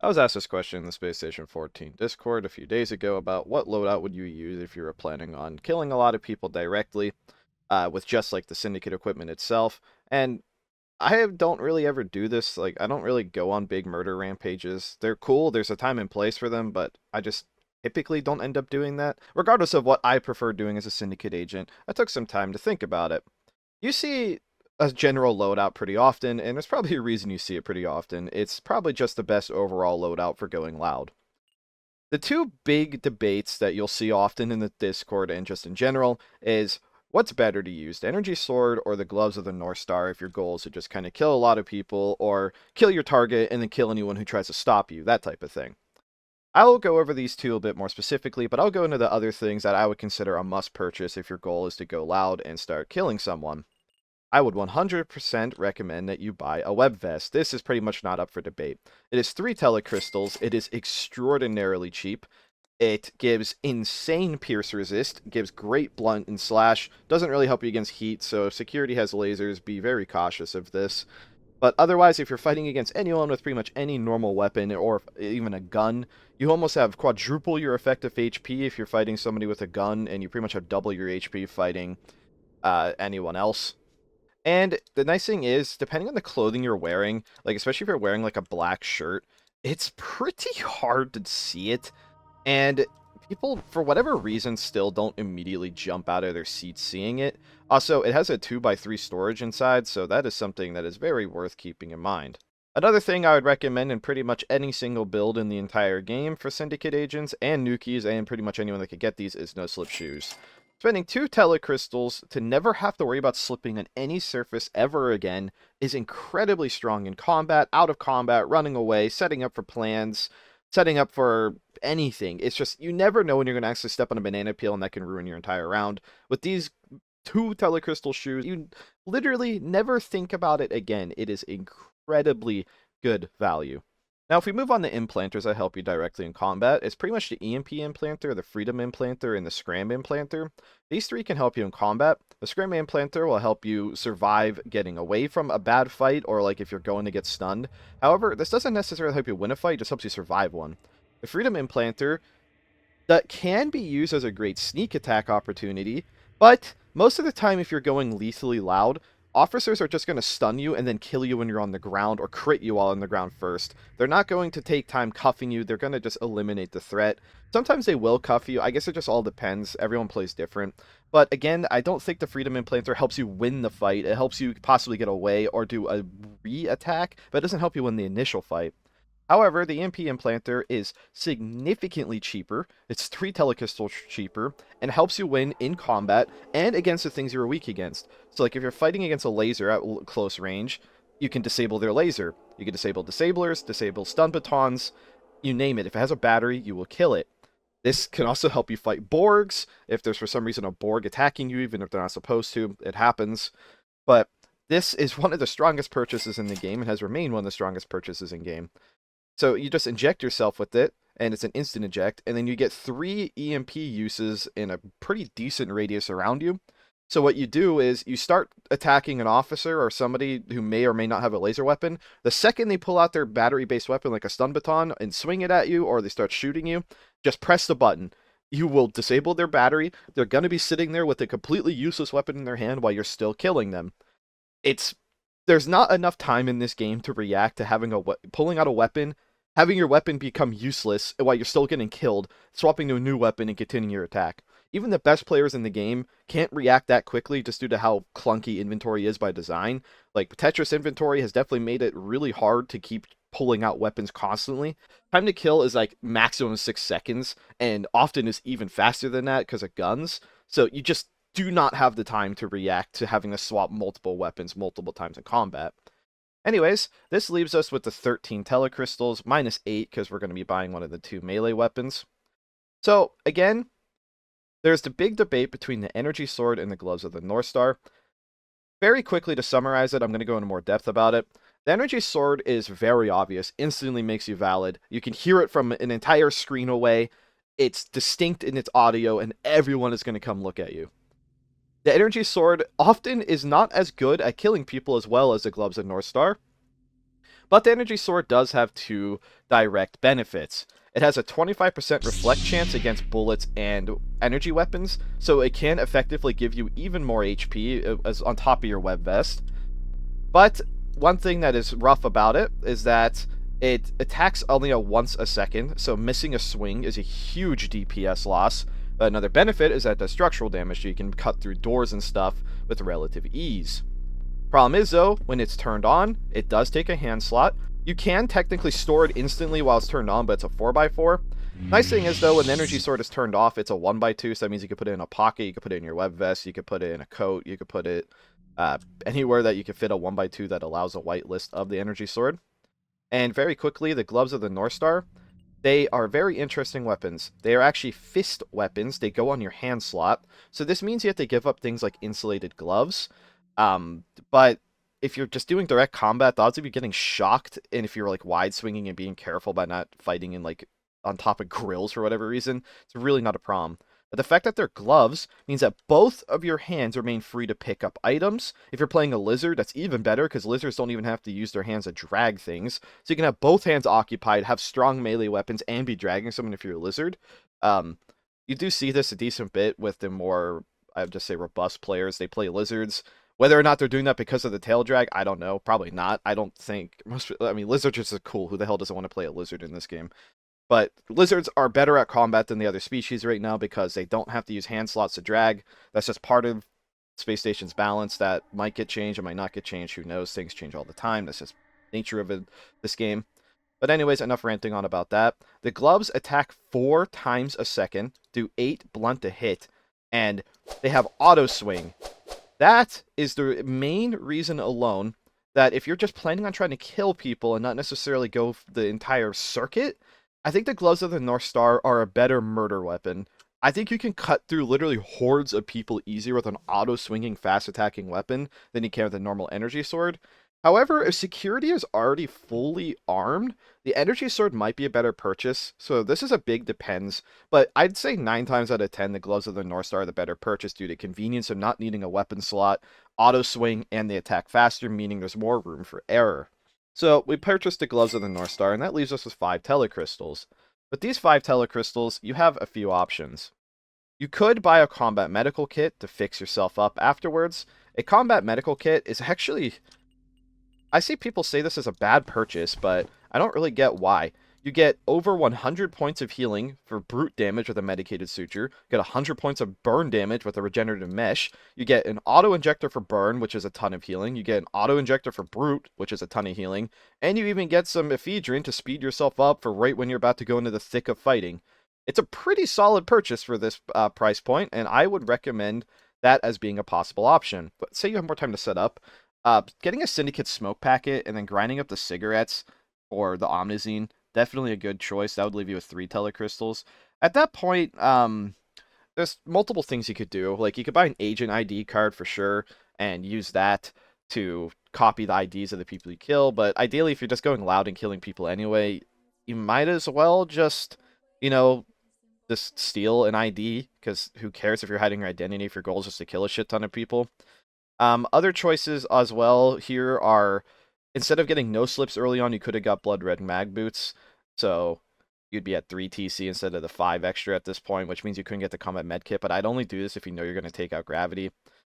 I was asked this question in the SS14 Discord a few days ago about what loadout would you use if you were planning on killing a lot of people directly with just like the Syndicate equipment itself. And don't really ever do this. Like, I don't really go on big murder rampages. They're cool, there's a time and place for them, but I just typically don't end up doing that. Regardless of what I prefer doing as a Syndicate agent, I took some time to think about it. You see a general loadout pretty often, and there's probably a reason you see it pretty often. It's probably just the best overall loadout for going loud. The two big debates that you'll see often in the Discord and just in general is what's better to use, the Energy Sword or the Gloves of the North Star if your goal is to just kind of kill a lot of people or kill your target and then kill anyone who tries to stop you, that type of thing. I'll go over these two a bit more specifically, but I'll go into the other things that I would consider a must purchase if your goal is to go loud and start killing someone. I would 100% recommend that you buy a web vest. This is pretty much not up for debate. It is 3 telecrystals. It is extraordinarily cheap. It gives insane pierce resist, gives great blunt and slash, doesn't really help you against heat, so if security has lasers, be very cautious of this. But otherwise, if you're fighting against anyone with pretty much any normal weapon or even a gun, you almost have quadruple your effective HP if you're fighting somebody with a gun, and you pretty much have double your HP fighting anyone else. And the nice thing is, depending on the clothing you're wearing, like especially if you're wearing like a black shirt, it's pretty hard to see it. And people, for whatever reason, still don't immediately jump out of their seats seeing it. Also, it has a 2x3 storage inside, so that is something that is very worth keeping in mind. Another thing I would recommend in pretty much any single build in the entire game for Syndicate agents and Nukies and pretty much anyone that could get these is no slip shoes. Spending 2 telecrystals to never have to worry about slipping on any surface ever again is incredibly strong in combat, out of combat, running away, setting up for plans, setting up for anything. It's just, you never know when you're going to actually step on a banana peel and that can ruin your entire round. With these 2 telecrystal shoes, you literally never think about it again. It is incredibly good value. Now, if we move on to implanters that help you directly in combat, it's pretty much the EMP implanter, the Freedom implanter, and the Scram implanter. These 3 can help you in combat. The Scram implanter will help you survive getting away from a bad fight, or like if you're going to get stunned. However, this doesn't necessarily help you win a fight, it just helps you survive one. The Freedom implanter, that can be used as a great sneak attack opportunity, but most of the time if you're going lethally loud, officers are just going to stun you and then kill you when you're on the ground or crit you while on the ground first. They're not going to take time cuffing you, they're going to just eliminate the threat. Sometimes they will cuff you, I guess it just all depends, everyone plays different. But again, I don't think the Freedom Implanter helps you win the fight, it helps you possibly get away or do a re-attack, but it doesn't help you win the initial fight. However, the MP implanter is significantly cheaper, it's 3 telecrystals cheaper, and helps you win in combat and against the things you're weak against. So like if you're fighting against a laser at close range, you can disable their laser. You can disable disablers, disable stun batons, you name it. If it has a battery, you will kill it. This can also help you fight Borgs. If there's for some reason a Borg attacking you, even if they're not supposed to, it happens. But this is one of the strongest purchases in the game and has remained one of the strongest purchases in game. So you just inject yourself with it, and it's an instant eject, and then you get 3 EMP uses in a pretty decent radius around you. So what you do is you start attacking an officer or somebody who may or may not have a laser weapon. The second they pull out their battery-based weapon like a stun baton and swing it at you, or they start shooting you, just press the button. You will disable their battery. They're going to be sitting there with a completely useless weapon in their hand while you're still killing them. It's There's not enough time in this game to react to having pulling out a weapon, having your weapon become useless while you're still getting killed, swapping to a new weapon and continuing your attack. Even the best players in the game can't react that quickly just due to how clunky inventory is by design. Like Tetris inventory has definitely made it really hard to keep pulling out weapons constantly. Time to kill is like maximum 6 seconds, and often is even faster than that because of guns. So you just do not have the time to react to having to swap multiple weapons multiple times in combat. Anyways, this leaves us with the 13 telecrystals, minus 8 because we're going to be buying one of the 2 melee weapons. So, again, there's the big debate between the Energy Sword and the Gloves of the North Star. Very quickly to summarize it, I'm going to go into more depth about it. The Energy Sword is very obvious, instantly makes you valid. You can hear it from an entire screen away. It's distinct in its audio, and everyone is going to come look at you. The Energy Sword often is not as good at killing people as well as the Gloves of North Star, But the energy sword does have two direct benefits. It has a 25% reflect chance against bullets and energy weapons, so it can effectively give you even more HP as on top of your web vest. But one thing that is rough about it is that it attacks only once a second, so missing a swing is a huge DPS loss. Another benefit is that it does structural damage, so you can cut through doors and stuff with relative ease. Problem is, though, when it's turned on, it does take a hand slot. You can technically store it instantly while it's turned on, but it's a 4x4. Nice thing is, though, when the energy sword is turned off, it's a 1x2, so that means you can put it in a pocket, you can put it in your web vest, you can put it in a coat, you can put it anywhere that you can fit a 1x2 that allows a white list of the energy sword. And very quickly, the gloves of the North Star, they are very interesting weapons. They are actually fist weapons. They go on your hand slot. So this means you have to give up things like insulated gloves. But if you're just doing direct combat, the odds of you getting shocked, and if you're like wide swinging and being careful by not fighting in like on top of grills for whatever reason, it's really not a problem. But the fact that they're gloves means that both of your hands remain free to pick up items. If you're playing a lizard, that's even better because lizards don't even have to use their hands to drag things. So you can have both hands occupied, have strong melee weapons, and be dragging someone if you're a lizard. You do see this a decent bit with the more, I would just say, robust players. They play lizards. Whether or not they're doing that because of the tail drag, I don't know. Probably not. I don't think lizards are cool. Who the hell doesn't want to play a lizard in this game? But lizards are better at combat than the other species right now because they don't have to use hand slots to drag. That's just part of Space Station's balance that might get changed or might not get changed. Who knows? Things change all the time. That's just nature of this game. But anyways, enough ranting on about that. The gloves attack 4 times a second, do 8 blunt to hit, and they have auto swing. That is the main reason alone that if you're just planning on trying to kill people and not necessarily go the entire circuit, I think the gloves of the North Star are a better murder weapon. I think you can cut through literally hordes of people easier with an auto-swinging, fast-attacking weapon than you can with a normal energy sword. However, if security is already fully armed, the energy sword might be a better purchase, so this is a big depends, but I'd say 9 times out of 10 the gloves of the North Star are the better purchase due to convenience of not needing a weapon slot, auto-swing, and they attack faster, meaning there's more room for error. So we purchased the gloves of the North Star, and that leaves us with 5 telecrystals. With these 5 telecrystals, you have a few options. You could buy a combat medical kit to fix yourself up afterwards. A combat medical kit is actually... I see people say this is a bad purchase, but I don't really get why. You get over 100 points of healing for brute damage with a medicated suture. You get 100 points of burn damage with a regenerative mesh. You get an auto injector for burn, which is a ton of healing. You get an auto injector for brute, which is a ton of healing. And you even get some ephedrine to speed yourself up for right when you're about to go into the thick of fighting. It's a pretty solid purchase for this price point, and I would recommend that as being a possible option. But say you have more time to set up. Getting a Syndicate smoke packet and then grinding up the cigarettes or the Omnizine, definitely a good choice. That would leave you with 3 telecrystals. At that point, there's multiple things you could do. Like, you could buy an agent ID card for sure and use that to copy the IDs of the people you kill. But ideally, if you're just going loud and killing people anyway, you might as well just, just steal an ID, because who cares if you're hiding your identity if your goal is just to kill a shit ton of people. Other choices as well here are, instead of getting no slips early on, you could have got blood red mag boots. So you'd be at 3 TC instead of the 5 extra at this point, which means you couldn't get the combat med kit. But I'd only do this if you know you're going to take out gravity.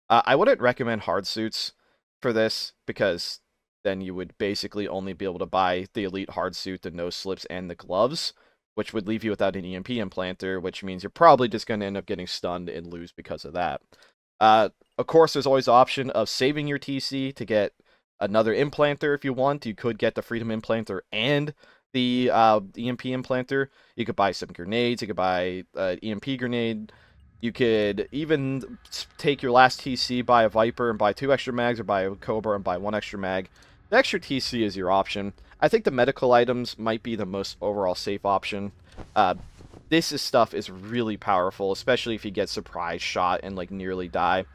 I wouldn't recommend hard suits for this, because then you would basically only be able to buy the elite hard suit, the no slips, and the gloves, which would leave you without an EMP implanter, which means you're probably just going to end up getting stunned and lose because of that. Of course, there's always the option of saving your TC to get another implanter if you want. You could get the Freedom Implanter and the EMP Implanter. You could buy some grenades. You could buy an EMP grenade. You could even take your last TC, buy a Viper, and buy 2 extra mags, or buy a Cobra and buy 1 extra mag. The extra TC is your option. I think the medical items might be the most overall safe option. This stuff is really powerful, especially if you get surprise shot and like nearly die.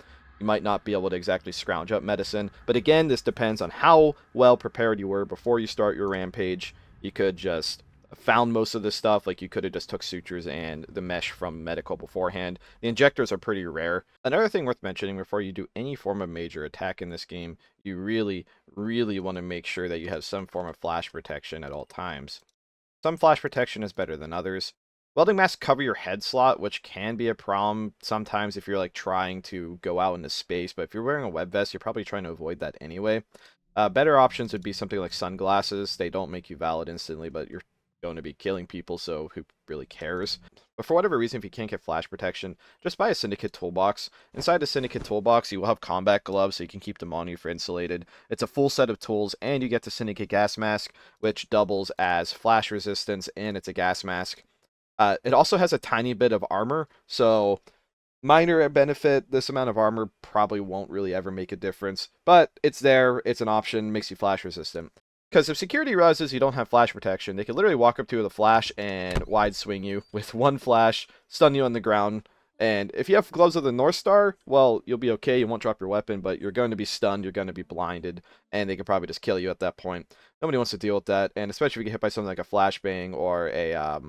You might not be able to exactly scrounge up medicine, but again, this depends on how well prepared you were before you start your rampage. You could just found most of this stuff. Like, you could have just took sutures and the mesh from medical beforehand. The injectors are pretty rare. Another thing worth mentioning before you do any form of major attack in this game, you really, really want to make sure that you have some form of flash protection at all times. Some flash protection is better than others. Welding masks cover your head slot, which can be a problem sometimes if you're like trying to go out into space, but if you're wearing a web vest, you're probably trying to avoid that anyway. Better options would be something like sunglasses. They don't make you valid instantly, but you're going to be killing people, so who really cares? But for whatever reason, if you can't get flash protection, just buy a Syndicate toolbox. Inside the Syndicate toolbox, you will have combat gloves, so you can keep them on you for insulated. It's a full set of tools, and you get the Syndicate gas mask, which doubles as flash resistance, and it's a gas mask. It also has a tiny bit of armor, so minor benefit. This amount of armor probably won't really ever make a difference, but it's there, it's an option, makes you flash resistant. Because if security realizes you don't have flash protection, they can literally walk up to you with a flash and wide swing you with one flash, stun you on the ground, and if you have gloves of the North Star, well, you'll be okay, you won't drop your weapon, but you're going to be stunned, you're going to be blinded, and they could probably just kill you at that point. Nobody wants to deal with that, and especially if you get hit by something like a flashbang or a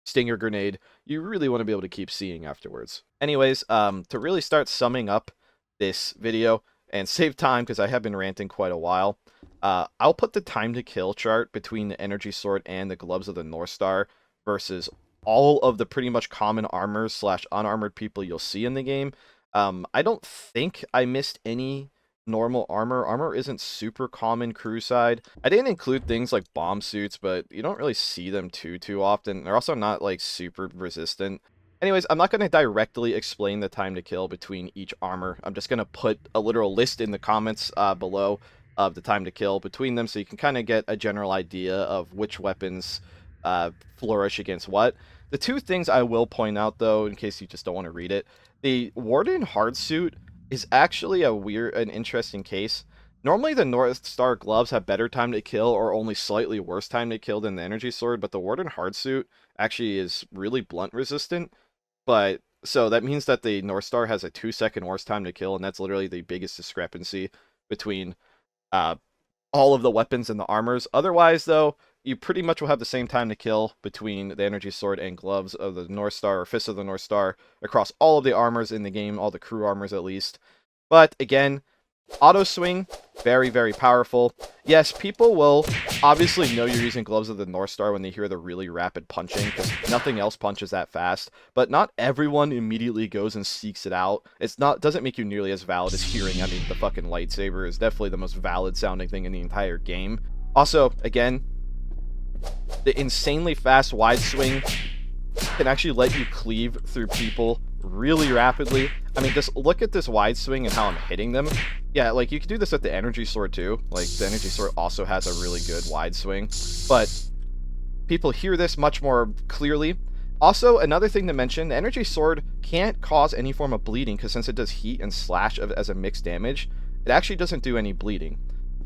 stinger grenade, you really want to be able to keep seeing afterwards. Anyways, to really start summing up this video and save time, because I have been ranting quite a while, I'll put the time to kill chart between the energy sword and the gloves of the North Star versus all of the pretty much common armors slash unarmored people you'll see in the game. I don't think I missed any normal armor. Armor isn't super common crew side. I didn't include things like bomb suits, but you don't really see them too often. They're also not like super resistant. Anyways, I'm not going to directly explain the time to kill between each armor. I'm just going to put a literal list in the comments below of the time to kill between them, so you can kind of get a general idea of which weapons flourish against what. The two things I will point out, though, in case you just don't want to read it, the Warden Hardsuit is actually an interesting case. Normally, the North Star gloves have better time to kill or only slightly worse time to kill than the Energy Sword, but the Warden Hardsuit actually is really blunt resistant. But so that means that the North Star has a 2-second worse time to kill, and that's literally the biggest discrepancy between all of the weapons and the armors. Otherwise, though, you pretty much will have the same time to kill between the Energy Sword and gloves of the North Star, or Fists of the North Star, across all of the armors in the game, all the crew armors at least. But again, auto swing, very, very powerful. Yes, people will obviously know you're using gloves of the North Star when they hear the really rapid punching, because nothing else punches that fast. But not everyone immediately goes and seeks it out. Doesn't make you nearly as valid as hearing, I mean, the fucking lightsaber is definitely the most valid sounding thing in the entire game. Also, again, the insanely fast wide swing can actually let you cleave through people really rapidly. I mean, just look at this wide swing and how I'm hitting them. Yeah, like, you can do this with the Energy Sword too. Like, the Energy Sword also has a really good wide swing, but people hear this much more clearly. Also, another thing to mention, the Energy Sword can't cause any form of bleeding, because since it does heat and slash as a mixed damage, it actually doesn't do any bleeding.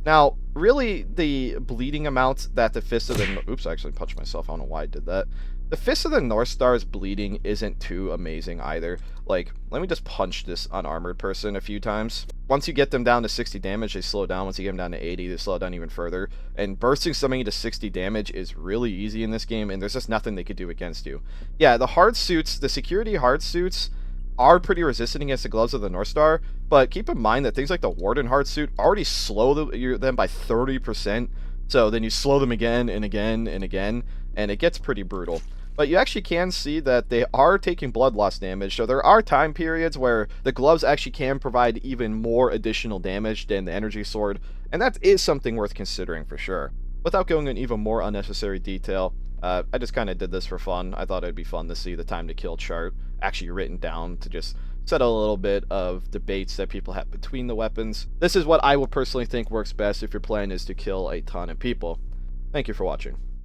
Now, really, the bleeding amount that the Fist of the... Oops, I actually punched myself. I don't know why I did that. The Fist of the North Star's bleeding isn't too amazing either. Like, let me just punch this unarmored person a few times. Once you get them down to 60 damage, they slow down. Once you get them down to 80, they slow down even further. And bursting somebody to 60 damage is really easy in this game, and there's just nothing they could do against you. Yeah, the hard suits, the security hard suits, are pretty resistant against the gloves of the North Star, but keep in mind that things like the Warden Hardsuit already slow them by 30%, so then you slow them again and again and again, and it gets pretty brutal. But you actually can see that they are taking blood loss damage, so there are time periods where the gloves actually can provide even more additional damage than the Energy Sword, and that is something worth considering for sure. Without going in even more unnecessary detail, I just kind of did this for fun. I thought it'd be fun to see the time to kill chart actually written down to just settle a little bit of debates that people have between the weapons. This is what I would personally think works best if your plan is to kill a ton of people. Thank you for watching.